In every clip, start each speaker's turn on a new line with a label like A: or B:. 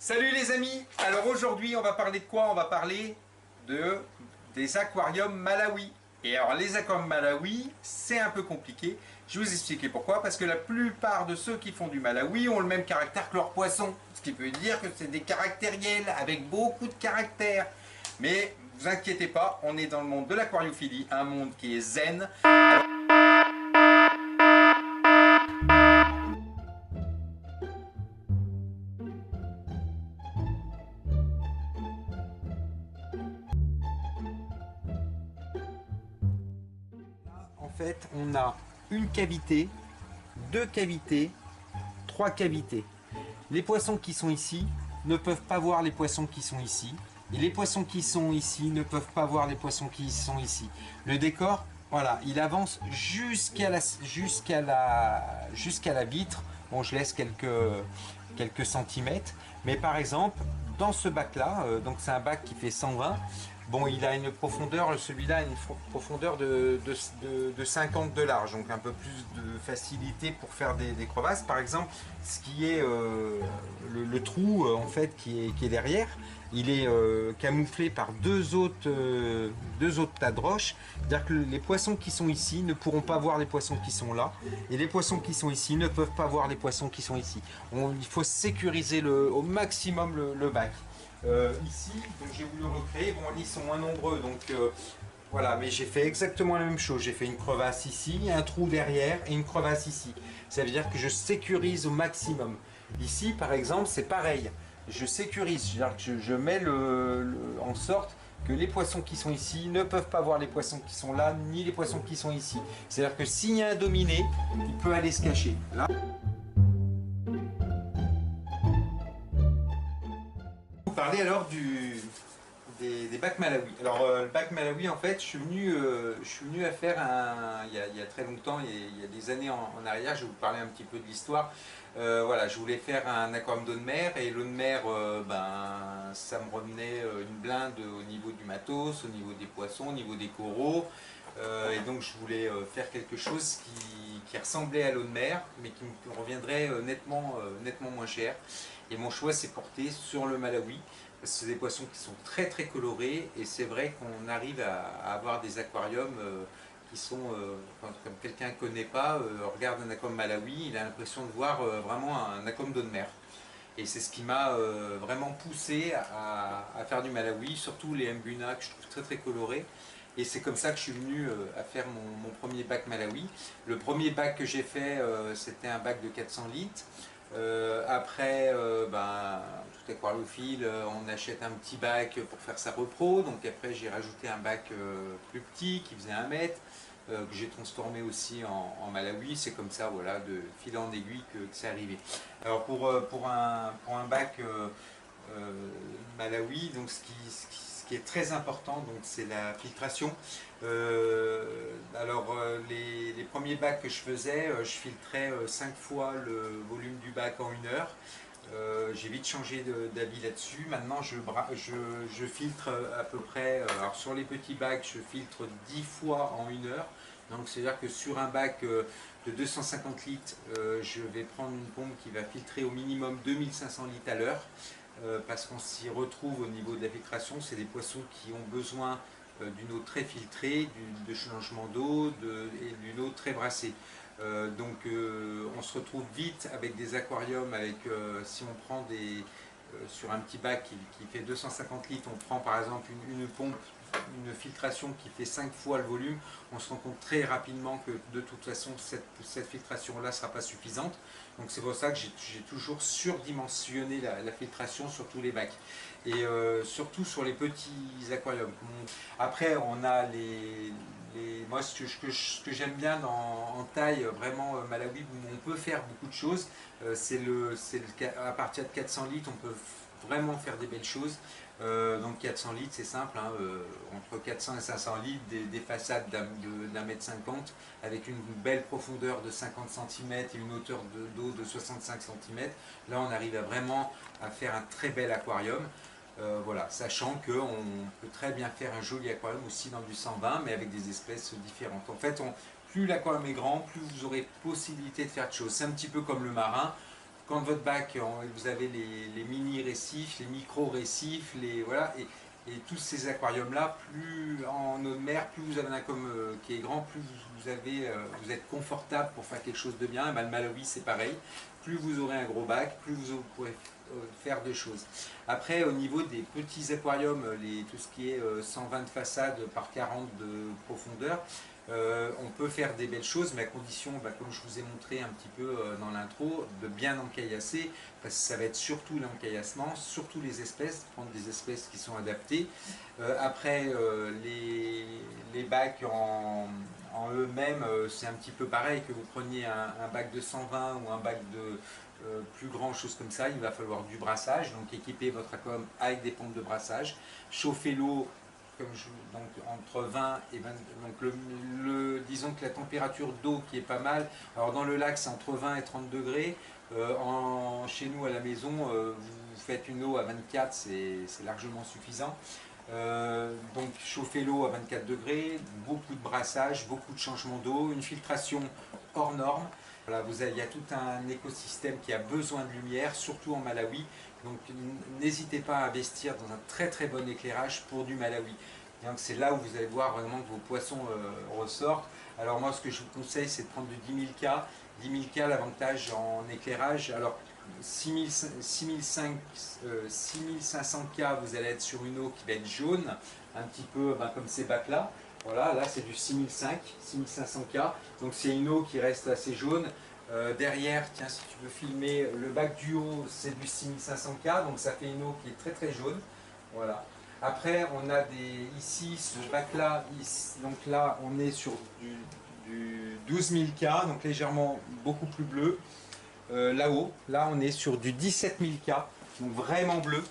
A: Salut les amis. Alors aujourd'hui on va parler de quoi? On va parler des aquariums Malawi. Et alors les aquariums Malawi, c'est un peu compliqué. Je vais vous expliquer pourquoi. Parce que la plupart de ceux qui font du Malawi ont le même caractère que leurs poissons. Ce qui veut dire que c'est des caractériels avec beaucoup de caractère. Mais vous inquiétez pas, on est dans le monde de l'aquariophilie, un monde qui est zen. En fait, on a une cavité, deux cavités, trois cavités. Les poissons qui sont ici ne peuvent pas voir les poissons qui sont ici. Et les poissons qui sont ici ne peuvent pas voir les poissons qui sont ici. Le décor, voilà, il avance jusqu'à la vitre. Bon, je laisse quelques centimètres. Mais par exemple, dans ce bac-là, donc c'est un bac qui fait 120. Bon, il a une profondeur, celui-là a une profondeur de 50 de large, donc un peu plus de facilité pour faire des crevasses. Par exemple, ce qui est le trou en fait qui est derrière, il est camouflé par deux autres tas de roches. C'est-à-dire que les poissons qui sont ici ne pourront pas voir les poissons qui sont là, et les poissons qui sont ici ne peuvent pas voir les poissons qui sont ici. Il faut sécuriser au maximum le bac. Ici, donc j'ai voulu recréer, bon ils sont moins nombreux, donc voilà, mais j'ai fait exactement la même chose. J'ai fait une crevasse ici, un trou derrière et une crevasse ici. Ça veut dire que je sécurise au maximum. Ici, par exemple, c'est pareil. Je sécurise, c'est-à-dire que je mets en sorte que les poissons qui sont ici ne peuvent pas voir les poissons qui sont là, ni les poissons qui sont ici. C'est-à-dire que s'il y a un dominé, il peut aller se cacher. Là, parler alors des bacs Malawi. Alors le bac Malawi, en fait, je suis venu à faire il y a très longtemps, il y a des années en arrière, je vais vous parler un petit peu de l'histoire. Voilà, je voulais faire un aquarium d'eau de mer, et l'eau de mer, ça me remenait une blinde au niveau du matos, au niveau des poissons, au niveau des coraux. Et donc je voulais faire quelque chose qui ressemblait à l'eau de mer, mais qui me reviendrait nettement moins cher. Et mon choix s'est porté sur le Malawi, parce que c'est des poissons qui sont très très colorés, et c'est vrai qu'on arrive à avoir des aquariums qui sont, comme quelqu'un ne connaît pas, regarde un aquarium Malawi, il a l'impression de voir vraiment un aquarium d'eau de mer. Et c'est ce qui m'a vraiment poussé à faire du Malawi, surtout les Mbuna que je trouve très très colorés. Et c'est comme ça que je suis venu à faire mon premier bac Malawi. Le premier bac que j'ai fait, c'était un bac de 400 litres. Après, tout aquariophile, on achète un petit bac pour faire sa repro. Donc après, j'ai rajouté un bac plus petit qui faisait 1 mètre, que j'ai transformé aussi en Malawi. C'est comme ça, voilà, de fil en aiguille que c'est arrivé. Alors pour un bac Malawi, donc ce qui est très important, donc c'est la filtration. Les premiers bacs que je faisais, je filtrais 5 fois le volume du bac en 1 heure. J'ai vite changé d'avis là-dessus. Maintenant, je filtre à peu près, alors sur les petits bacs, je filtre 10 fois en 1 heure. Donc, c'est-à-dire que sur un bac de 250 litres, je vais prendre une pompe qui va filtrer au minimum 2500 litres à l'heure. Parce qu'on s'y retrouve au niveau de la filtration. C'est des poissons qui ont besoin d'une eau très filtrée, de changement d'eau et d'une eau très brassée. On se retrouve vite avec des aquariums, si on prend sur un petit bac qui fait 250 litres, on prend par exemple une pompe, une filtration qui fait 5 fois le volume, on se rend compte très rapidement que de toute façon cette filtration-là ne sera pas suffisante. Donc c'est pour ça que j'ai toujours surdimensionné la filtration sur tous les bacs. Et surtout sur les petits aquariums. Après, on a moi, ce que j'aime bien en taille vraiment Malawi, où on peut faire beaucoup de choses, à partir de 400 litres, on peut vraiment faire des belles choses. Donc 400 litres, c'est simple, hein, entre 400 et 500 litres, des façades d'1,50 m avec une belle profondeur de 50 cm et une hauteur d'eau de 65 cm. Là, on arrive vraiment à faire un très bel aquarium. Voilà, sachant qu'on peut très bien faire un joli aquarium aussi dans du 120, mais avec des espèces différentes. En fait, plus l'aquarium est grand, plus vous aurez possibilité de faire de choses. C'est un petit peu comme le marin. quand votre bac, vous avez les mini récifs, les micro récifs, voilà, et tous ces aquariums-là, plus en eau de mer, plus vous avez un aquarium qui est grand, plus vous êtes confortable pour faire quelque chose de bien. Et ben, le Malawi, c'est pareil. Plus vous aurez un gros bac, plus vous pourrez faire des choses. Après, au niveau des petits aquariums, tout ce qui est 120 de façade par 40 de profondeur, on peut faire des belles choses, mais à condition, comme je vous ai montré un petit peu dans l'intro, de bien encaillasser, parce que ça va être surtout l'encaillassement, surtout les espèces, prendre des espèces qui sont adaptées. Après, les bacs en eux-mêmes, c'est un petit peu pareil, que vous preniez un bac de 120 ou un bac de plus grand, chose comme ça, il va falloir du brassage, donc équiper votre aquarium avec des pompes de brassage, chauffer l'eau donc entre 20 et 20, donc disons que la température d'eau qui est pas mal, alors dans le lac c'est entre 20 et 30 degrés, chez nous à la maison vous faites une eau à 24, c'est largement suffisant. Donc chauffer l'eau à 24 degrés, beaucoup de brassage, beaucoup de changement d'eau, une filtration hors norme. Voilà, il y a tout un écosystème qui a besoin de lumière, surtout en Malawi. Donc n'hésitez pas à investir dans un très très bon éclairage pour du Malawi. C'est là où vous allez voir vraiment que vos poissons ressortent. Alors moi ce que je vous conseille c'est de prendre du 10 000 K. 10 000 K, l'avantage en éclairage, alors 6500 K, vous allez être sur une eau qui va être jaune, un petit peu comme ces bacs là. Voilà, là c'est du 6500 K, donc c'est une eau qui reste assez jaune. Derrière, tiens, si tu veux filmer, le bac du haut c'est du 6500 K, donc ça fait une eau qui est très très jaune. Voilà. Après, on a ici ce bac là, donc là on est sur du 12 000 K, donc légèrement beaucoup plus bleu. Là-haut, là on est sur du 17 000 K, donc vraiment bleu.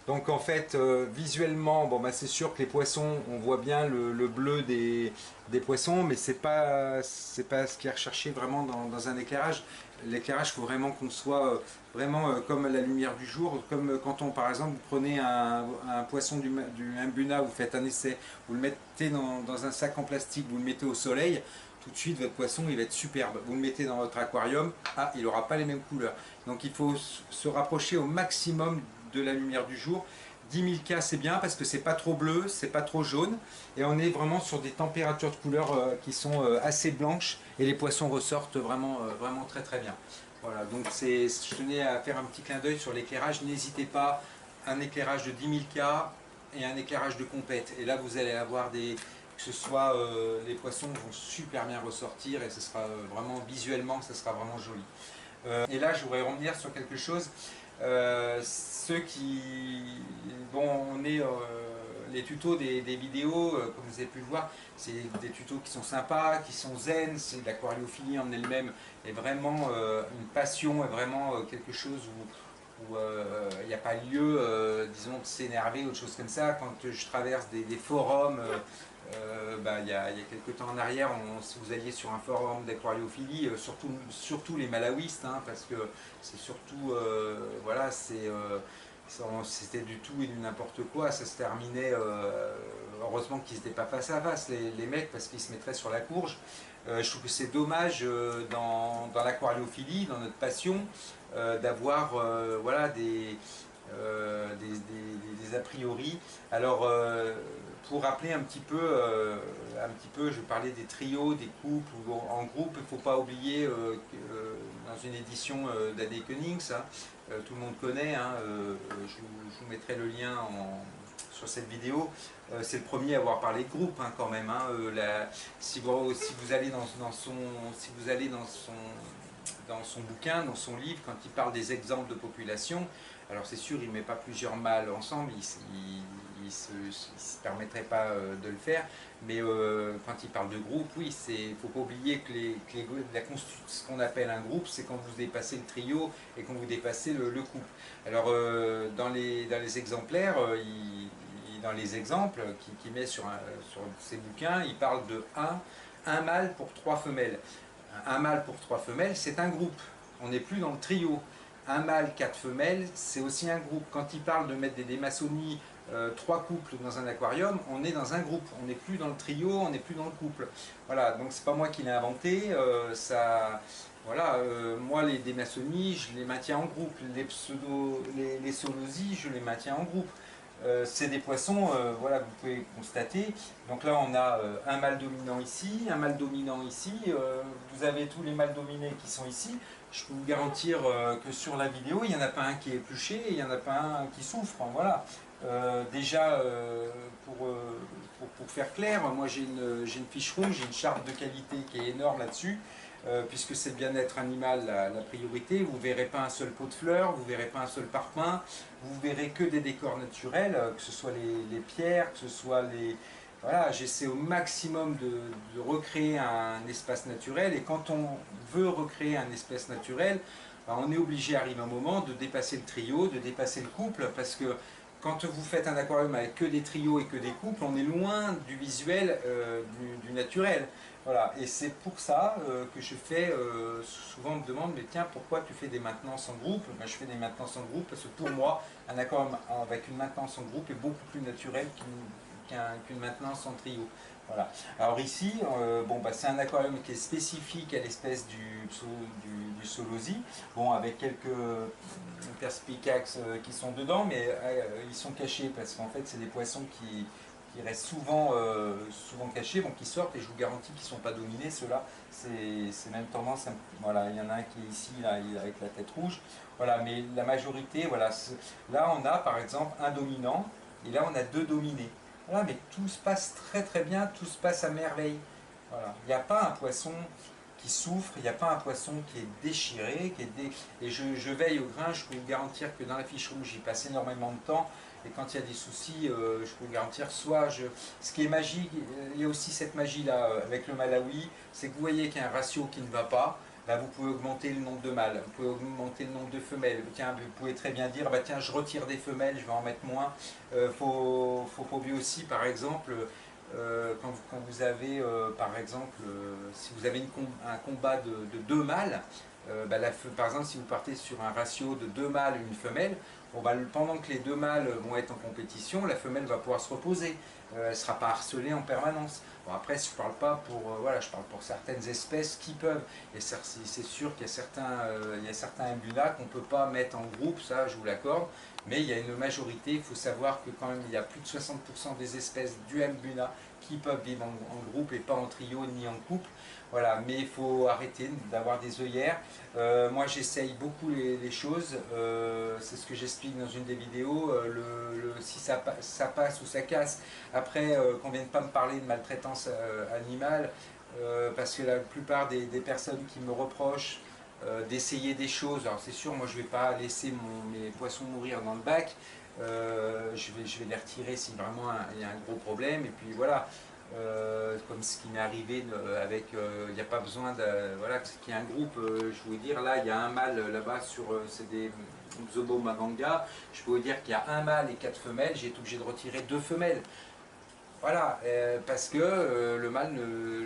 A: Donc en fait, visuellement, c'est sûr que les poissons, on voit bien le bleu des poissons, mais c'est pas ce qui est recherché vraiment dans un éclairage. L'éclairage, il faut vraiment qu'on soit vraiment comme la lumière du jour, comme quand par exemple, vous prenez un poisson du mbuna, vous faites un essai, vous le mettez dans un sac en plastique, vous le mettez au soleil, tout de suite votre poisson il va être superbe. Vous le mettez dans votre aquarium, il n'aura pas les mêmes couleurs. Donc il faut se rapprocher au maximum de la lumière du jour. 10 000 K c'est bien parce que c'est pas trop bleu, c'est pas trop jaune et on est vraiment sur des températures de couleur qui sont assez blanches et les poissons ressortent vraiment très très bien. Voilà, donc je tenais à faire un petit clin d'œil sur l'éclairage. N'hésitez pas, un éclairage de 10 000 K et un éclairage de compète, et là vous allez avoir que ce soit les poissons vont super bien ressortir et ce sera vraiment visuellement, ça sera vraiment joli. Et là je voudrais revenir sur quelque chose. Ceux qui, on est les tutos des vidéos, comme vous avez pu le voir, c'est des tutos qui sont sympas, qui sont zen, c'est de l'aquariophilie en elle-même, est vraiment une passion, est vraiment quelque chose où il n'y a pas lieu, disons, de s'énerver ou de choses comme ça. Quand je traverse des forums, il y a quelques temps en arrière, si vous alliez sur un forum d'aquariophilie, surtout les malawistes, parce que c'est surtout, voilà, c'était du tout et du n'importe quoi, ça se terminait, heureusement qu'ils n'étaient pas face à face, les mecs, parce qu'ils se mettraient sur la courge. Je trouve que c'est dommage dans l'aquariophilie, dans notre passion, d'avoir voilà, des a priori. Alors, pour rappeler un petit peu, je parlais des trios, des couples ou en groupe, il ne faut pas oublier dans une édition d'A.D. Koenigs, tout le monde connaît, je vous mettrai le lien sur cette vidéo. C'est le premier à avoir parlé de groupe quand même. Si vous allez si vous allez dans son bouquin, dans son livre, quand il parle des exemples de population, alors c'est sûr, il ne met pas plusieurs mâles ensemble, il ne se permettrait pas de le faire, mais quand il parle de groupe, oui, il ne faut pas oublier que ce qu'on appelle un groupe, c'est quand vous dépassez le trio et quand vous dépassez le couple. Alors dans les exemplaires, dans les exemples qu'il met sur ses bouquins, il parle de un mâle pour 3 femelles. Un mâle pour 3 femelles, c'est un groupe. On n'est plus dans le trio. Un mâle, 4 femelles, c'est aussi un groupe. Quand il parle de mettre des démaçonnies, 3 couples dans un aquarium, on est dans un groupe. On n'est plus dans le trio, on n'est plus dans le couple. Voilà, donc c'est pas moi qui l'ai inventé. Voilà, moi les démaçonnies, je les maintiens en groupe, les solosies, je les maintiens en groupe. C'est des poissons, voilà, que vous pouvez constater. Donc là, on a un mâle dominant ici, un mâle dominant ici. Vous avez tous les mâles dominés qui sont ici. Je peux vous garantir que sur la vidéo, il n'y en a pas un qui est épluché et il n'y en a pas un qui souffre. Voilà. Déjà, pour faire clair, moi j'ai une fiche rouge, j'ai une charte de qualité qui est énorme là-dessus. Puisque c'est le bien-être animal la priorité, vous ne verrez pas un seul pot de fleurs, vous ne verrez pas un seul parpaing, vous verrez que des décors naturels, que ce soit les pierres, que ce soit les... Voilà, j'essaie au maximum de recréer un espace naturel, et quand on veut recréer un espace naturel, ben, on est obligé à arriver un moment de dépasser le trio, de dépasser le couple, parce que quand vous faites un aquarium avec que des trios et que des couples, on est loin du visuel, du naturel. Voilà, et c'est pour ça que je fais, souvent on me demande, mais tiens, pourquoi tu fais des maintenances en groupe? Ben, je fais des maintenances en groupe parce que pour moi, un aquarium avec une maintenance en groupe est beaucoup plus naturel qu'une maintenance en trio. Voilà. Alors ici, bon, bah, c'est un aquarium qui est spécifique à l'espèce du Solosie, bon, avec quelques perspicaces qui sont dedans, mais ils sont cachés parce qu'en fait, c'est des poissons qui restent souvent cachés, bon, qui sortent, et je vous garantis qu'ils ne sont pas dominés, ceux-là, c'est même tendance, voilà, il y en a un qui est ici, là, avec la tête rouge, voilà, mais la majorité, voilà, là on a par exemple un dominant, et là on a deux dominés, voilà, mais tout se passe très très bien, tout se passe à merveille, voilà, il n'y a pas un poisson qui souffre, il n'y a pas un poisson qui est déchiré, et je veille au grain, je peux vous garantir que dans la fiche rouge, j'y passe énormément de temps, et quand il y a des soucis, je peux vous garantir, ce qui est magique, il y a aussi cette magie-là avec le Malawi, c'est que vous voyez qu'il y a un ratio qui ne va pas, là vous pouvez augmenter le nombre de mâles, vous pouvez augmenter le nombre de femelles, tiens, vous pouvez très bien dire, bah, tiens, je retire des femelles, je vais en mettre moins. Faut pas oublier aussi, par exemple, quand vous avez, par exemple, si vous avez un combat de deux mâles, bah, par exemple, si vous partez sur un ratio de deux mâles et une femelle, bon, bah, pendant que les deux mâles vont être en compétition, la femelle va pouvoir se reposer. Elle ne sera pas harcelée en permanence. Bon, après, je parle pas pour, voilà, je parle pour certaines espèces qui peuvent. Et c'est sûr qu'il y a certains embunats qu'on ne peut pas mettre en groupe, ça, je vous l'accorde. Mais il y a une majorité, il faut savoir que quand même, il y a plus de 60% des espèces du mbuna qui peuvent vivre en groupe et pas en trio ni en couple. Voilà, mais il faut arrêter d'avoir des œillères. Moi, j'essaye beaucoup les choses. C'est ce que j'explique dans une des vidéos. Si ça passe ou ça casse. Après, qu'on ne vienne pas me parler de maltraitance animale, parce que la plupart des personnes qui me reprochent d'essayer des choses, alors c'est sûr, moi je ne vais pas laisser mes poissons mourir dans le bac. Je vais les retirer si vraiment il y a un gros problème. Et puis voilà, comme ce qui m'est arrivé avec, il n'y a pas besoin de, voilà, qu'il y ait un groupe, je peux vous dire, là il y a un mâle là-bas sur, c'est des Zobomaganga, je peux vous dire qu'il y a un mâle et quatre femelles, j'ai été obligé de retirer deux femelles. Voilà, parce que le mâle ne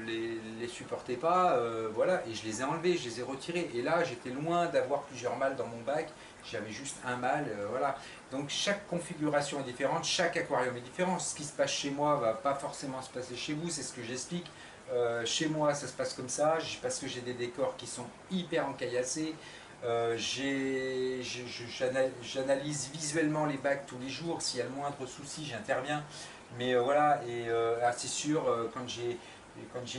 A: les supportait pas, voilà, et je les ai enlevés, je les ai retirés. Et là, j'étais loin d'avoir plusieurs mâles dans mon bac, j'avais juste un mâle, voilà. Donc chaque configuration est différente, chaque aquarium est différent. Ce qui se passe chez moi va pas forcément se passer chez vous, c'est ce que j'explique. Chez moi, ça se passe comme ça, parce que j'ai des décors qui sont hyper encaillassés. J'analyse visuellement les bacs tous les jours, s'il y a le moindre souci, j'interviens. Mais voilà, et c'est sûr, quand j'ai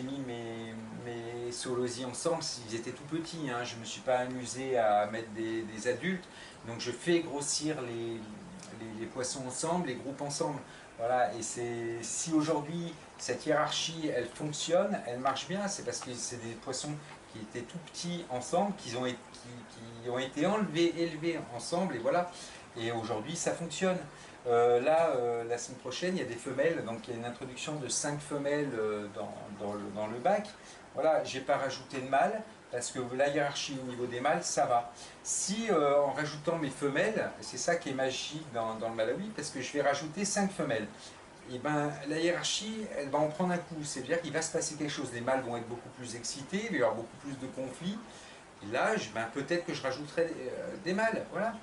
A: mis mes solosies ensemble, ils étaient tout petits, hein, je ne me suis pas amusé à mettre des adultes, donc je fais grossir les poissons ensemble, les groupes ensemble. Voilà, et si aujourd'hui cette hiérarchie elle fonctionne, elle marche bien, c'est parce que c'est des poissons qui étaient tout petits ensemble, qui ont été enlevés, élevés ensemble, et voilà. Et aujourd'hui ça fonctionne. La semaine prochaine, il y a des femelles, donc il y a une introduction de 5 femelles dans le bac. Voilà, j'ai pas rajouté de mâles, parce que la hiérarchie au niveau des mâles, ça va. Si en rajoutant mes femelles, c'est ça qui est magique dans le Malawi, parce que je vais rajouter 5 femelles, et ben la hiérarchie, elle va en prendre un coup. C'est-à-dire qu'il va se passer quelque chose. Les mâles vont être beaucoup plus excités, il va y avoir beaucoup plus de conflits. Et là, ben, peut-être que je rajouterai des mâles, voilà.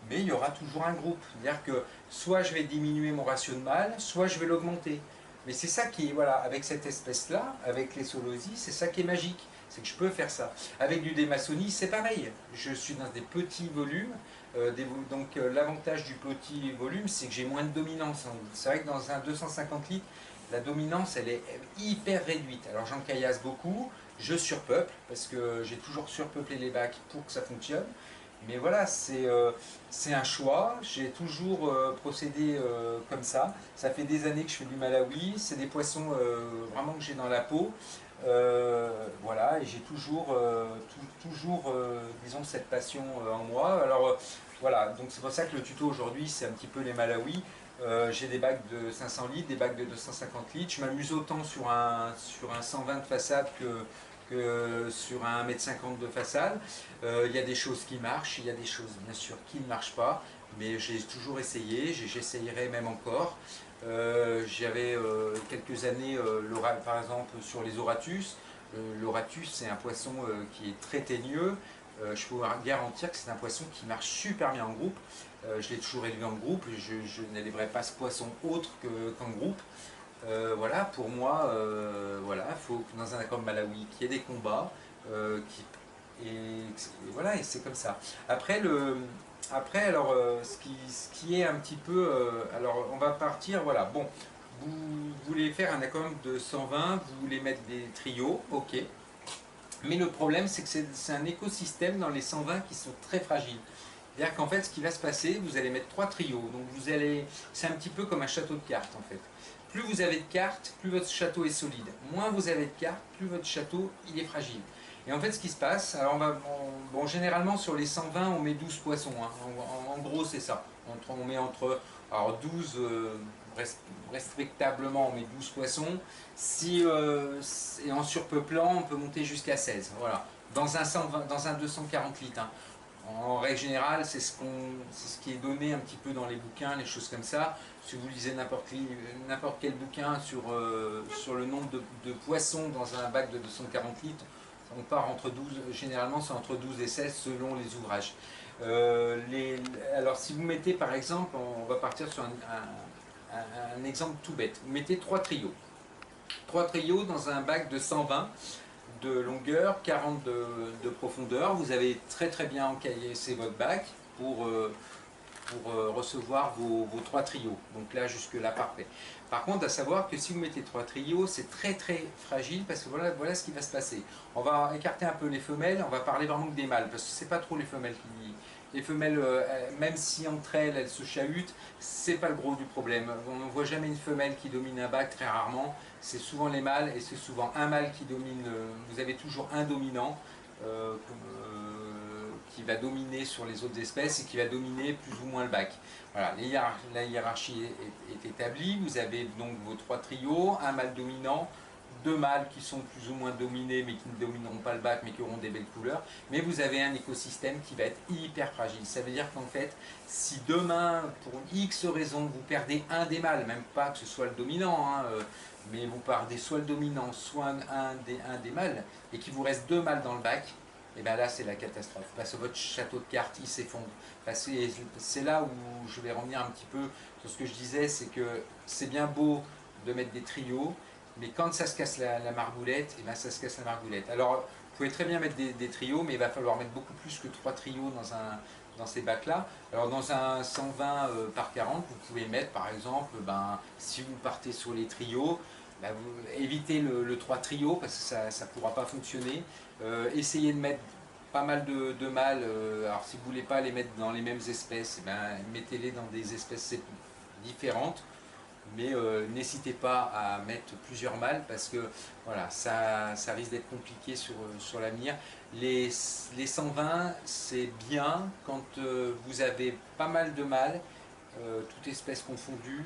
A: Mais il y aura toujours un groupe. C'est-à-dire que soit je vais diminuer mon ratio de mâles, soit je vais l'augmenter. Mais c'est ça qui est, voilà, avec cette espèce-là, avec les solosies, c'est ça qui est magique. c'est que je peux faire ça. Avec du Demassoni, c'est pareil. Je suis dans des petits volumes. Donc l'avantage du petit volume, c'est que j'ai moins de dominance. C'est vrai que dans un 250 litres, la dominance, elle est hyper réduite. Alors j'en caillasse beaucoup, je surpeuple, parce que j'ai toujours surpeuplé les bacs pour que ça fonctionne. Mais voilà, c'est un choix. J'ai toujours procédé comme ça. Ça fait des années que je fais du Malawi. C'est des poissons vraiment que j'ai dans la peau. Voilà, et j'ai toujours disons, cette passion en moi. Alors voilà, donc c'est pour ça que le tuto aujourd'hui, c'est un petit peu les Malawi. J'ai des bacs de 500 litres, des bacs de 250 litres. Je m'amuse autant sur un 120 de façade que sur un 1,50 m de façade. Il y a des choses qui marchent, il y a des choses bien sûr qui ne marchent pas, mais j'ai toujours essayé, j'essayerai même encore. J'avais quelques années, par exemple sur les Auratus. L'Auratus, c'est un poisson qui est très teigneux. Je peux vous garantir que c'est un poisson qui marche super bien en groupe. Je l'ai toujours élevé en groupe, je n'élèverai pas ce poisson autre qu'en groupe. Voilà, pour moi, voilà, il faut que dans un aquarium Malawi qu'il y ait des combats, et voilà, et c'est comme ça. Après alors, ce qui est un petit peu, alors on va partir, voilà, bon, vous voulez faire un aquarium de 120, vous voulez mettre des trios, ok. Mais le problème, c'est que c'est un écosystème dans les 120 qui sont très fragiles. C'est-à-dire qu'en fait, ce qui va se passer, vous allez mettre 3 trios. Donc c'est un petit peu comme un château de cartes en fait. Plus vous avez de cartes, plus votre château est solide. Moins vous avez de cartes, plus votre château il est fragile. Et en fait, ce qui se passe, alors bon, généralement sur les 120, on met 12 poissons. Hein. En gros, c'est ça. On met entre alors 12, respectablement, on met 12 poissons. Et en surpeuplant, on peut monter jusqu'à 16. Voilà. Dans un 240 litres. Hein. En règle générale, c'est ce qui est donné un petit peu dans les bouquins, les choses comme ça. Si vous lisez n'importe quel bouquin sur le nombre de poissons dans un bac de 240 litres, on part entre 12, généralement c'est entre 12 et 16 selon les ouvrages. Alors si vous mettez par exemple, on va partir sur un exemple tout bête, vous mettez 3 trios. 3 trios dans un bac de 120 de longueur, 40 de profondeur. Vous avez très bien encaillassé votre bac pour recevoir vos 3 trios. Donc là, jusque là, parfait. Par contre, à savoir que si vous mettez 3 trios, c'est très fragile parce que voilà ce qui va se passer. On va écarter un peu les femelles, on va parler vraiment que des mâles parce que c'est pas trop les femelles qui... Les femelles, même si entre elles se chahutent, c'est pas le gros du problème. On ne voit jamais une femelle qui domine un bac, très rarement. C'est souvent les mâles et c'est souvent un mâle qui domine. Vous avez toujours un dominant qui va dominer sur les autres espèces et qui va dominer plus ou moins le bac. Voilà, la hiérarchie est établie. Vous avez donc vos 3 trios, un mâle dominant, 2 mâles qui sont plus ou moins dominés mais qui ne domineront pas le bac mais qui auront des belles couleurs, mais vous avez un écosystème qui va être hyper fragile. Ça veut dire qu'en fait, si demain, pour X raison, vous perdez un des mâles, même pas que ce soit le dominant, hein, mais vous perdez soit le dominant, soit un des mâles, et qu'il vous reste 2 mâles dans le bac, et bien là c'est la catastrophe, parce que votre château de cartes il s'effondre. C'est là où je vais revenir un petit peu sur ce que je disais, c'est que c'est bien beau de mettre des trios, mais quand ça se casse la margoulette, et ben ça se casse la margoulette. Alors, vous pouvez très bien mettre des trios, mais il va falloir mettre beaucoup plus que 3 trios dans ces bacs-là. Alors, dans un 120 par 40, vous pouvez mettre, par exemple, si vous partez sur les trios, vous évitez le 3 trios, parce que ça ne pourra pas fonctionner. Essayez de mettre pas mal de mâles. Alors, si vous ne voulez pas les mettre dans les mêmes espèces, mettez-les dans des espèces différentes. Mais n'hésitez pas à mettre plusieurs mâles parce que voilà, ça risque d'être compliqué sur l'avenir. Les 120, c'est bien quand vous avez pas mal de mâles, toutes espèces confondues,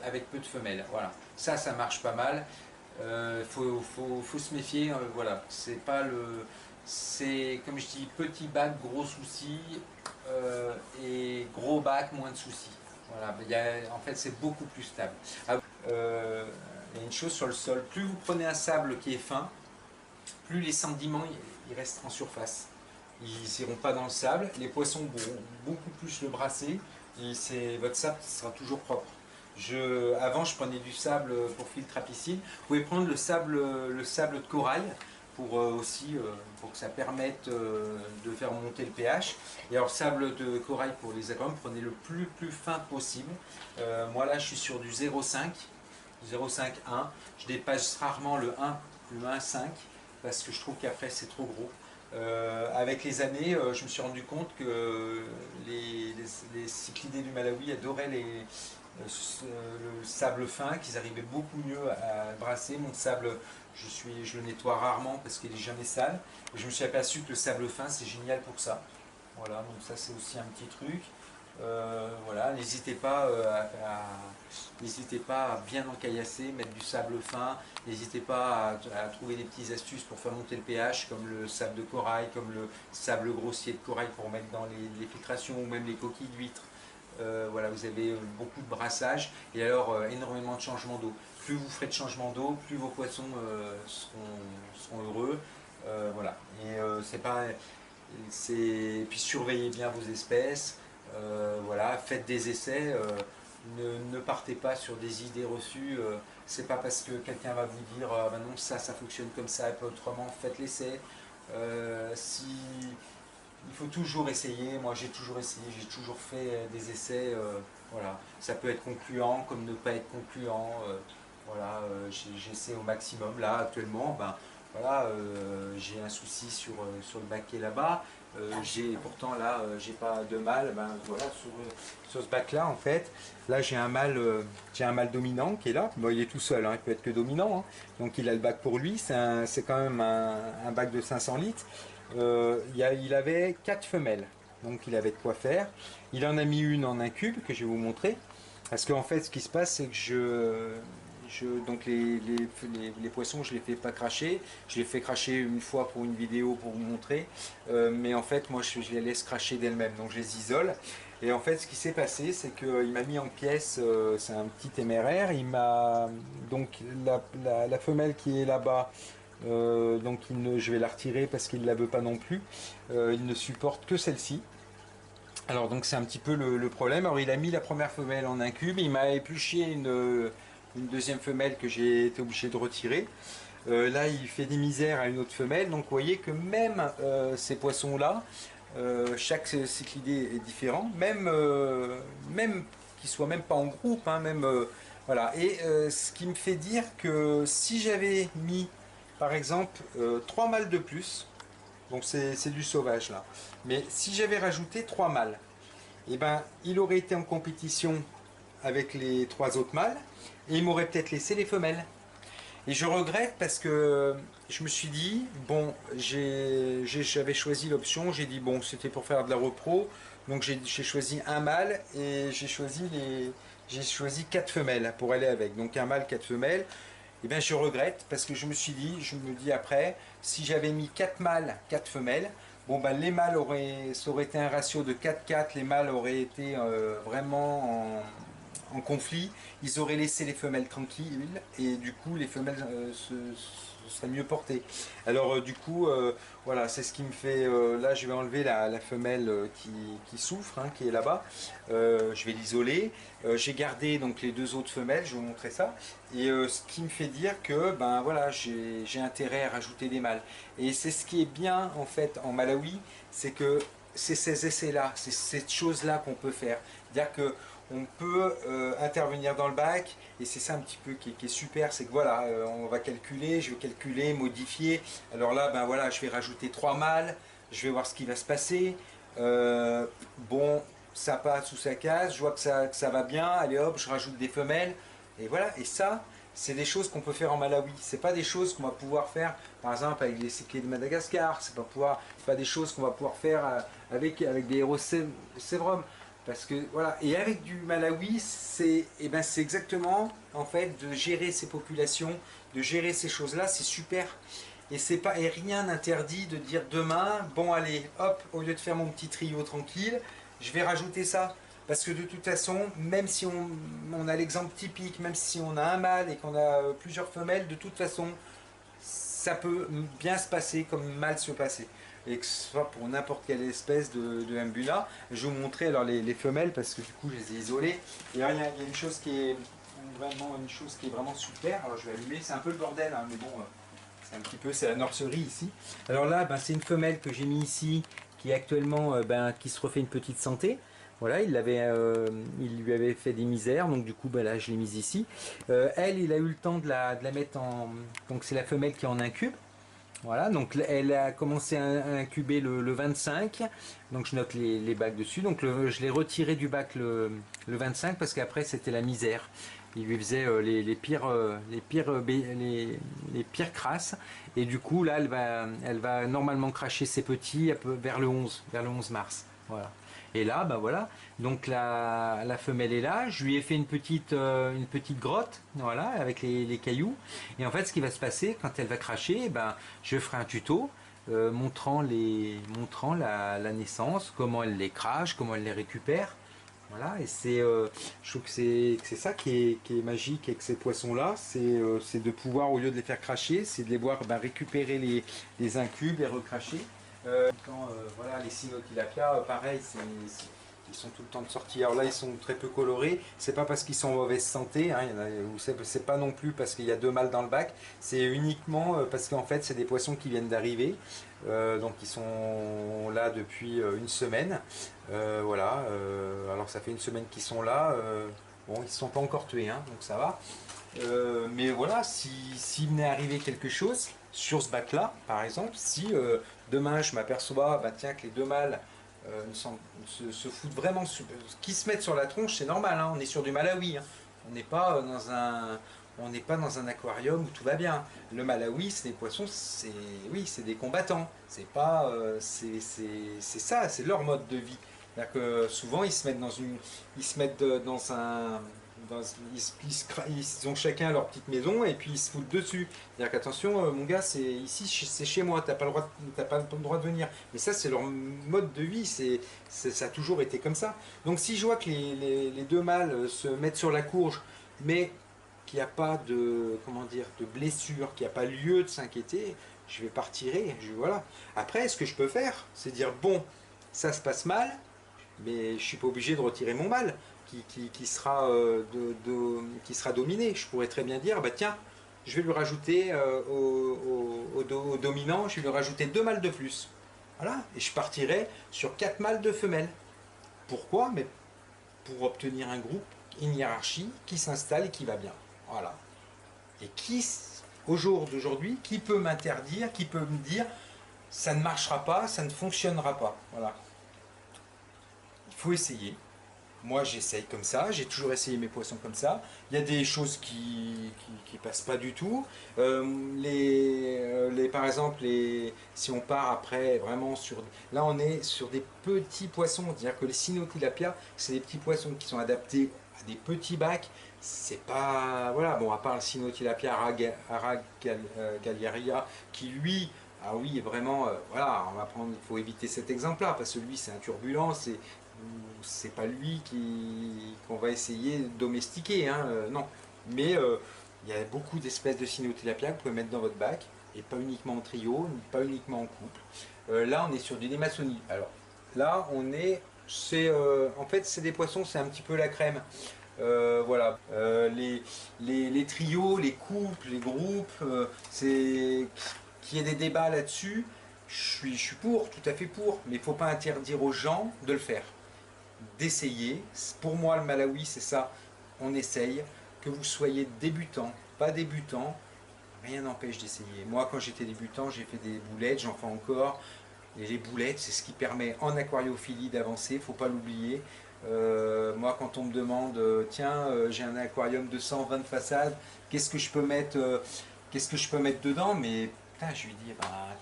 A: avec peu de femelles. Voilà, ça marche pas mal. Faut se méfier, voilà, c'est pas le... C'est, comme je dis, petit bac, gros soucis, et gros bac, moins de soucis. Voilà, en fait c'est beaucoup plus stable. Il y a une chose sur le sol, plus vous prenez un sable qui est fin, plus les sédiments ils restent en surface. Ils n'iront pas dans le sable, les poissons pourront beaucoup plus le brasser, et votre sable sera toujours propre. Avant je prenais du sable pour filtre à piscine, vous pouvez prendre le sable de corail, aussi pour que ça permette de faire monter le pH. Et alors sable de corail pour les aquariums, prenez le plus fin possible. Moi là je suis sur du 0,5, 0,5-1. Je dépasse rarement le 1, le 1,5 parce que je trouve qu'après c'est trop gros. Avec les années, je me suis rendu compte que les cyclidés du Malawi adoraient le sable fin, qu'ils arrivaient beaucoup mieux à brasser. Mon sable, je le nettoie rarement parce qu'il n'est jamais sale. Et je me suis aperçu que le sable fin, c'est génial pour ça. Voilà, donc ça c'est aussi un petit truc. Voilà, n'hésitez pas, n'hésitez pas à bien encaillasser, mettre du sable fin. N'hésitez pas à trouver des petites astuces pour faire monter le pH, comme le sable de corail, comme le sable grossier de corail pour mettre dans les filtrations ou même les coquilles d'huîtres. Voilà, vous avez beaucoup de brassage et alors énormément de changements d'eau. Plus vous ferez de changements d'eau, plus vos poissons seront heureux. Voilà, et c'est pas, puis surveillez bien vos espèces. Voilà, faites des essais. Ne partez pas sur des idées reçues. C'est pas parce que quelqu'un va vous dire bah non, ça fonctionne comme ça et pas autrement. Faites l'essai. Si il faut toujours essayer. Moi, j'ai toujours essayé, j'ai toujours fait des essais. Voilà, ça peut être concluant comme ne pas être concluant. Voilà, j'essaie au maximum. Là, actuellement, ben, voilà, j'ai un souci sur le bac qui est là-bas. Pourtant là, j'ai pas de mâle. Ben, voilà, sur ce bac-là, en fait, là j'ai un mâle dominant qui est là. Bon, il est tout seul, hein, il peut être que dominant. Hein. Donc il a le bac pour lui. C'est quand même un bac de 500 litres. Il avait 4 femelles, donc il avait de quoi faire. Il en a mis une en incube que je vais vous montrer. Parce qu'en fait, ce qui se passe, c'est que donc les poissons, je les fais pas cracher. Je les fais cracher une fois pour une vidéo pour vous montrer. Mais en fait, moi, je les laisse cracher d'elles-mêmes. Donc je les isole. Et en fait, ce qui s'est passé, c'est qu'il m'a mis en pièce, c'est un petit téméraire. Donc la femelle qui est là-bas. Donc je vais la retirer parce qu'il ne la veut pas non plus. Il ne supporte que celle-ci. Alors donc c'est un petit peu le problème. Alors il a mis la première femelle en incube, il m'a épluché une deuxième femelle que j'ai été obligé de retirer. Là il fait des misères à une autre femelle, donc vous voyez que même ces poissons-là, chaque cyclidé est différent, même qu'ils soient même pas en groupe, hein, même voilà. Et ce qui me fait dire que si j'avais mis par exemple 3 mâles de plus, donc c'est du sauvage là, mais si j'avais rajouté 3 mâles, et ben, il aurait été en compétition avec les 3 autres mâles et il m'aurait peut-être laissé les femelles. Et je regrette parce que je me suis dit, bon, j'avais choisi l'option, j'ai dit, bon, c'était pour faire de la repro, donc j'ai choisi un mâle et j'ai choisi 4 femelles pour aller avec. Donc un mâle, 4 femelles. Et bien je regrette parce que je me dis après, si j'avais mis 4 mâles, 4 femelles, bon ben les mâles ça aurait été un ratio de 4-4, les mâles auraient été vraiment en conflit, ils auraient laissé les femelles tranquilles et du coup les femelles se seraient mieux portées. Alors du coup, voilà, c'est ce qui me fait, là je vais enlever la femelle qui souffre, hein, qui est là-bas, je vais l'isoler, j'ai gardé donc les 2 autres femelles, je vais vous montrer ça, et ce qui me fait dire que ben voilà, j'ai intérêt à rajouter des mâles. Et c'est ce qui est bien en fait en Malawi, c'est que c'est ces essais-là, c'est cette chose-là qu'on peut faire. C'est-à-dire que on peut intervenir dans le bac et c'est ça un petit peu qui est super, c'est que voilà, on va calculer, je vais calculer, modifier. Alors là, ben voilà, je vais rajouter 3 mâles, je vais voir ce qui va se passer. Bon, ça passe ou ça casse, je vois que ça va bien, allez hop, je rajoute des femelles. Et voilà, et ça, c'est des choses qu'on peut faire en Malawi. C'est pas des choses qu'on va pouvoir faire, par exemple, avec les cyclés de Madagascar. C'est pas des choses qu'on va pouvoir faire avec des héros sévrum. Parce que voilà, et avec du Malawi, c'est exactement en fait de gérer ces populations, de gérer ces choses-là, c'est super. Et rien n'interdit de dire demain, bon allez, hop, au lieu de faire mon petit trio tranquille, je vais rajouter ça. Parce que de toute façon, même si on a l'exemple typique, même si on a un mâle et qu'on a plusieurs femelles, de toute façon, ça peut bien se passer comme mal se passer. Et que ce soit pour n'importe quelle espèce de Mbuna. Je vais vous montrer alors les femelles parce que du coup je les ai isolées. Et alors, il y a une chose qui est vraiment super. Alors je vais allumer, c'est un peu le bordel, hein, mais bon, un petit peu, c'est la nurserie ici. Alors là, c'est une femelle que j'ai mis ici, qui actuellement, qui se refait une petite santé. Voilà, il lui avait fait des misères, donc du coup, là, je l'ai mise ici. Elle, il a eu le temps de la mettre en... Donc c'est la femelle qui est en incube. Voilà, donc elle a commencé à incuber le 25, donc je note les bacs dessus. Donc je l'ai retiré du bac le 25 parce qu'après c'était la misère. Il lui faisait les pires crasses. Et du coup là elle va normalement cracher ses petits vers le 11 mars. Voilà. Et là, voilà, donc la femelle est là, je lui ai fait une petite grotte, voilà, avec les cailloux. Et en fait, ce qui va se passer, quand elle va cracher, je ferai un tuto montrant la naissance, comment elle les crache, comment elle les récupère. Voilà, et je trouve que c'est ça qui est magique avec ces poissons-là, c'est de pouvoir, au lieu de les faire cracher, c'est de les voir récupérer les incubes et recracher. Voilà, les Cynotilapia, pareil, ils sont tout le temps de sortie. Alors là, ils sont très peu colorés. C'est pas parce qu'ils sont en mauvaise santé, hein, c'est pas non plus parce qu'il y a 2 mâles dans le bac. C'est uniquement parce qu'en fait, c'est des poissons qui viennent d'arriver. Donc ils sont là depuis une semaine. Voilà. Alors ça fait une semaine qu'ils sont là. Bon, ils ne sont pas encore tués, hein, donc ça va. Mais voilà, s'il venait arriver quelque chose sur ce bac-là, par exemple, si demain je m'aperçois tiens, que les 2 mâles se foutent vraiment, qui se mettent sur la tronche, c'est normal, hein, on est sur du Malawi. Hein. On n'est pas dans un aquarium où tout va bien. Le Malawi, c'est des poissons, c'est des combattants. C'est pas, c'est ça, c'est leur mode de vie. C'est-à-dire que souvent ils se mettent dans un ils ont chacun leur petite maison et puis ils se foutent dessus. C'est-à-dire qu'attention, mon gars, c'est chez moi, t'as pas le droit de venir. Mais ça, c'est leur mode de vie, ça a toujours été comme ça. Donc si je vois que les 2 mâles se mettent sur la courge, mais qu'il n'y a pas de blessure, qu'il n'y a pas lieu de s'inquiéter, je vais pas retirer. Voilà. Après, ce que je peux faire, c'est dire bon, ça se passe mal, mais je suis pas obligé de retirer mon mâle qui sera dominé. Je pourrais très bien dire tiens, je vais lui rajouter au dominant, je vais lui rajouter 2 mâles de plus. Voilà, et je partirai sur 4 mâles de femelles. Pourquoi? Mais pour obtenir un groupe, une hiérarchie qui s'installe et qui va bien. Voilà. Et au jour d'aujourd'hui, qui peut m'interdire, qui peut me dire ça ne marchera pas, ça ne fonctionnera pas. Voilà. Il faut essayer. Moi, j'essaye comme ça, j'ai toujours essayé mes poissons comme ça. Il y a des choses qui passent pas du tout. Par exemple, si on part après vraiment sur... Là, on est sur des petits poissons. C'est-à-dire que les Cynotilapia, c'est des petits poissons qui sont adaptés à des petits bacs. C'est pas... Voilà, bon, à part le Cynotilapia aragalia, qui lui... Ah oui, vraiment, voilà, il faut éviter cet exemple-là, parce que lui, c'est un turbulent, c'est pas lui qu'on va essayer de domestiquer, hein, non. Mais il y a beaucoup d'espèces de Cynotilapia que vous pouvez mettre dans votre bac, et pas uniquement en trio, pas uniquement en couple. Là, on est sur du Démasonie. Alors, là, en fait, c'est des poissons, c'est un petit peu la crème. Voilà, les trios, les couples, les groupes, qu'il y ait des débats là-dessus, je suis tout à fait pour, mais il ne faut pas interdire aux gens de le faire, d'essayer. Pour moi, le Malawi, c'est ça, on essaye, que vous soyez débutant, pas débutant, rien n'empêche d'essayer. Moi, quand j'étais débutant, j'ai fait des boulettes, j'en fais encore, et les boulettes, c'est ce qui permet en aquariophilie d'avancer, il ne faut pas l'oublier. Moi, quand on me demande, tiens, j'ai un aquarium de 120 façades, qu'est-ce que je peux mettre dedans? Mais putain, je lui dis,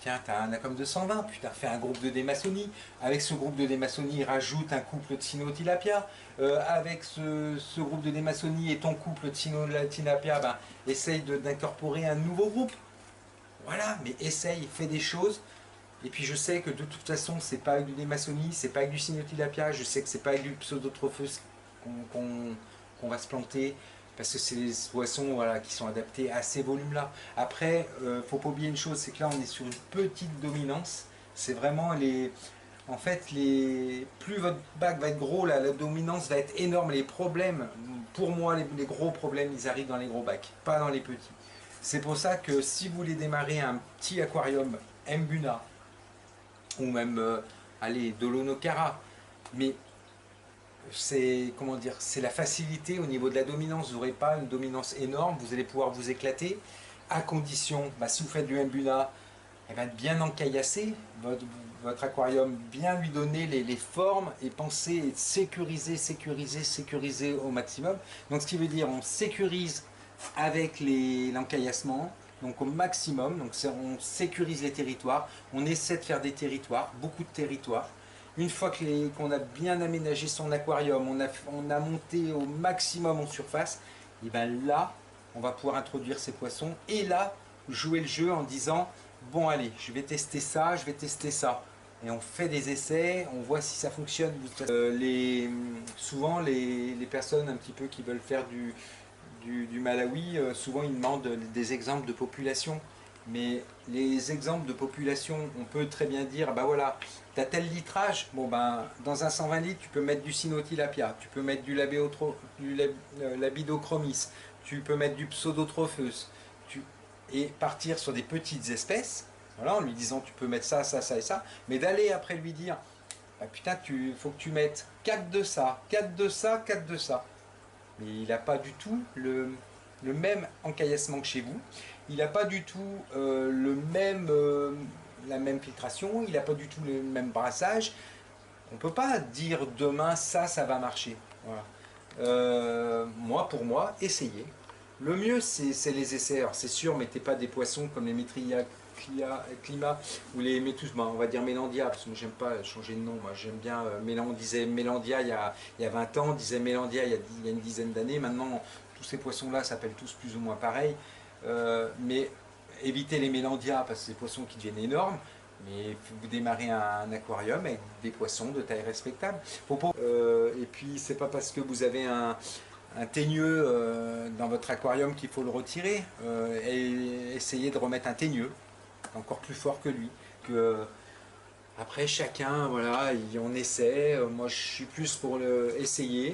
A: tiens, t'as un aquarium de 120, putain, fais un groupe de démaçonnie. Avec ce groupe de démaçonnie, rajoute un couple de Cynotilapia. Avec ce groupe de démaçonnie et ton couple de Cynotilapia, essaye d'incorporer un nouveau groupe. Voilà, mais essaye, fais des choses. Et puis je sais que de toute façon, c'est pas avec du démaçonnie, c'est pas avec du Cynotilapia, je sais que c'est pas avec du Pseudotrophus qu'on va se planter, parce que c'est des poissons, voilà, qui sont adaptés à ces volumes-là. Après, faut pas oublier une chose, c'est que là on est sur une petite dominance. C'est vraiment en fait, plus votre bac va être gros, la dominance va être énorme. Les problèmes, pour moi, les gros problèmes, ils arrivent dans les gros bacs, pas dans les petits. C'est pour ça que si vous voulez démarrer un petit aquarium Mbuna, ou même, allez, Dolonokara, mais c'est, comment dire, c'est la facilité au niveau de la dominance. Vous n'aurez pas une dominance énorme, vous allez pouvoir vous éclater, à condition, si vous faites du Mbuna, eh ben, de bien encaillasser votre aquarium, bien lui donner les formes et penser et sécuriser, sécuriser, sécuriser au maximum. Donc ce qui veut dire on sécurise avec l'encaillassement, donc au maximum, donc on sécurise les territoires, on essaie de faire des territoires, beaucoup de territoires. Une fois qu'on a bien aménagé son aquarium, on a monté au maximum en surface, et ben là, on va pouvoir introduire ces poissons et là, jouer le jeu en disant bon allez, je vais tester ça, je vais tester ça. Et on fait des essais, on voit si ça fonctionne. Souvent les personnes un petit peu qui veulent faire du Malawi, souvent ils demandent des exemples de population. Mais les exemples de population, on peut très bien dire, bah voilà, tu as tel litrage, bon ben dans un 120 litres, tu peux mettre du Cynotilapia, tu peux mettre du Labidochromis, tu peux mettre du Pseudotrophus, et partir sur des petites espèces, voilà, en lui disant tu peux mettre ça, ça, ça et ça, mais d'aller après lui dire, ah, putain, faut que tu mettes 4 de ça, 4 de ça, 4 de ça. Mais il n'a pas du tout le même encaillassement que chez vous, il n'a pas du tout la même filtration, il n'a pas du tout le même brassage. On ne peut pas dire demain ça va marcher. Voilà. Pour moi, essayez. Le mieux, c'est les essais. Alors, c'est sûr, mettez pas des poissons comme les Metria Climat ou les Métus, on va dire Mélandia, parce que moi, j'aime pas changer de nom. Moi, j'aime bien, on disait Mélandia il y a 20 ans, on disait Mélandia il y a une dizaine d'années. Maintenant, tous ces poissons-là s'appellent tous plus ou moins pareil. Mais évitez les Mélandia, parce que c'est des poissons qui deviennent énormes. Mais vous démarrez un aquarium avec des poissons de taille respectable. Et puis, c'est pas parce que vous avez un teigneux dans votre aquarium qu'il faut le retirer, et essayer de remettre un teigneux encore plus fort que lui. Après chacun, voilà, on essaie. Moi je suis plus pour essayer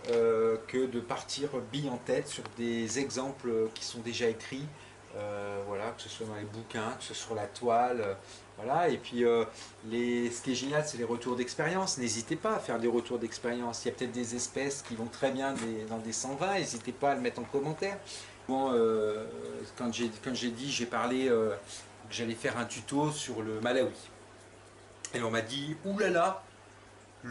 A: que de partir bille en tête sur des exemples qui sont déjà écrits. Voilà, que ce soit dans les bouquins, que ce soit sur la toile, voilà. Et puis ce qui est génial, c'est les retours d'expérience. N'hésitez pas à faire des retours d'expérience. Il y a peut-être des espèces qui vont très bien dans des 120, n'hésitez pas à le mettre en commentaire. Bon, quand j'ai dit, j'ai parlé que j'allais faire un tuto sur le Malawi. Et on m'a dit, oulala,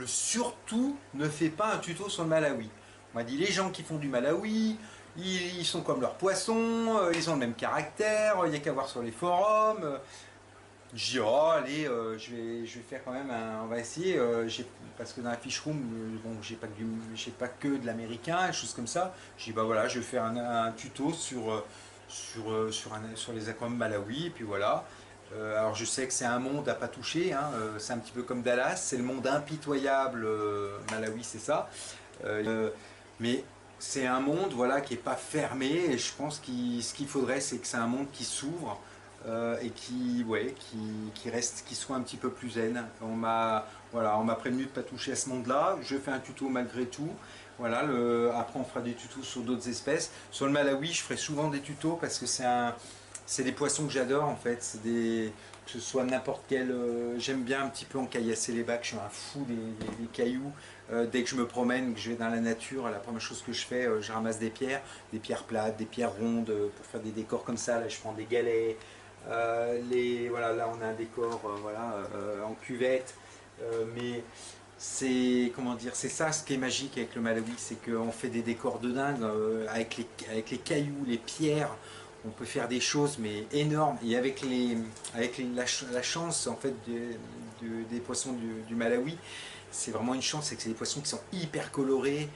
A: surtout ne fais pas un tuto sur le Malawi. On m'a dit, les gens qui font du Malawi, ils sont comme leurs poissons, ils ont le même caractère, il n'y a qu'à voir sur les forums. Je dis, oh allez, je vais faire quand même on va essayer, parce que dans la fish room, bon, j'ai pas que de l'américain, des choses comme ça. Je dis, bah voilà, je vais faire un tuto sur les aquariums Malawi, et puis voilà. Alors je sais que c'est un monde à pas toucher, hein, c'est un petit peu comme Dallas, c'est le monde impitoyable, Malawi c'est ça. Mais c'est un monde, voilà, qui n'est pas fermé, et je pense que ce qu'il faudrait, c'est que c'est un monde qui s'ouvre et qui soit un petit peu plus zen. On m'a prévenu de ne pas toucher à ce monde-là. Je fais un tuto malgré tout. Voilà, après on fera des tutos sur d'autres espèces. Sur le Malawi, je ferai souvent des tutos parce que c'est des poissons que j'adore en fait. Que ce soit n'importe quel. J'aime bien un petit peu encaillasser les bacs. Je suis un fou des cailloux. Dès que je me promène, que je vais dans la nature, la première chose que je fais, je ramasse des pierres plates, des pierres rondes pour faire des décors comme ça. Là, je prends des galets. Voilà, là, on a un décor en cuvette. Mais c'est ça ce qui est magique avec le Malawi, c'est qu'on fait des décors de dingue avec les cailloux, les pierres. On peut faire des choses mais énormes, et avec la chance en fait des poissons du Malawi, c'est vraiment une chance, c'est que c'est des poissons qui sont hyper colorés.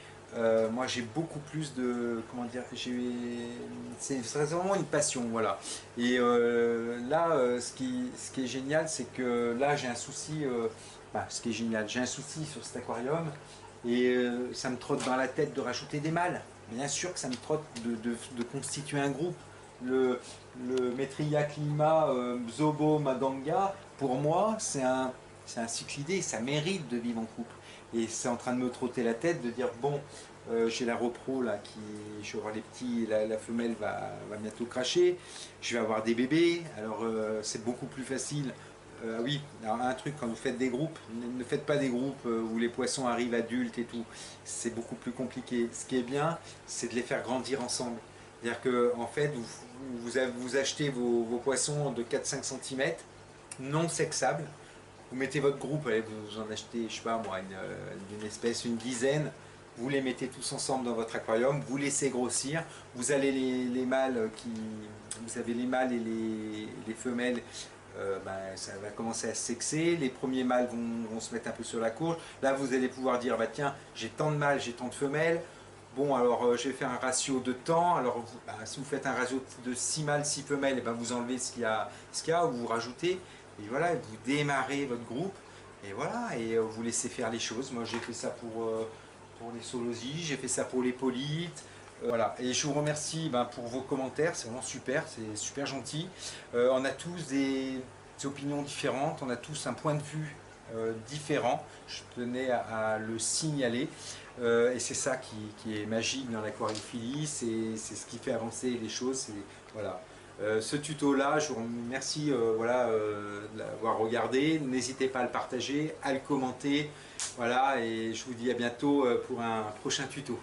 A: Moi j'ai beaucoup plus de, c'est vraiment une passion, voilà. Et là ce qui est génial, c'est que là j'ai un souci, ce qui est génial, j'ai un souci sur cet aquarium, et ça me trotte dans la tête de rajouter des mâles. Bien sûr que ça me trotte de constituer un groupe. Le Metria Climat Zobo Madanga, pour moi, c'est un cyclidé, ça mérite de vivre en couple. Et c'est en train de me trotter la tête de dire, bon, J'ai la repro là je vais avoir les petits, la femelle va bientôt cracher. Je vais avoir des bébés, alors c'est beaucoup plus facile. Ah oui, alors un truc, quand vous faites des groupes, ne faites pas des groupes où les poissons arrivent adultes et tout. C'est beaucoup plus compliqué. Ce qui est bien, c'est de les faire grandir ensemble. C'est-à-dire que en fait, vous achetez vos poissons de 4-5 cm, non sexables. Vous mettez votre groupe, allez, vous en achetez, je sais pas moi, une espèce, une dizaine. Vous les mettez tous ensemble dans votre aquarium, vous laissez grossir. Vous avez les mâles vous avez les mâles et les femelles. Ça va commencer à se sexer, les premiers mâles vont se mettre un peu sur la courge. Là, vous allez pouvoir dire, bah tiens, j'ai tant de mâles, j'ai tant de femelles. Bon, alors je vais faire un ratio de temps. Alors, si vous faites un ratio de 6 mâles, 6 femelles, et ben, vous enlevez ce qu'il y a, ou vous rajoutez. Et voilà, vous démarrez votre groupe. Et voilà, et vous laissez faire les choses. Moi, j'ai fait ça pour les solosies, j'ai fait ça pour les polytes. Voilà, et je vous remercie pour vos commentaires, c'est vraiment super, c'est super gentil. On a tous des opinions différentes, on a tous un point de vue différent, je tenais à le signaler. Et c'est ça qui est magique dans l'aquariophilie, c'est ce qui fait avancer les choses. Voilà. Ce tuto là, je vous remercie de l'avoir regardé, n'hésitez pas à le partager, à le commenter, voilà, et je vous dis à bientôt pour un prochain tuto.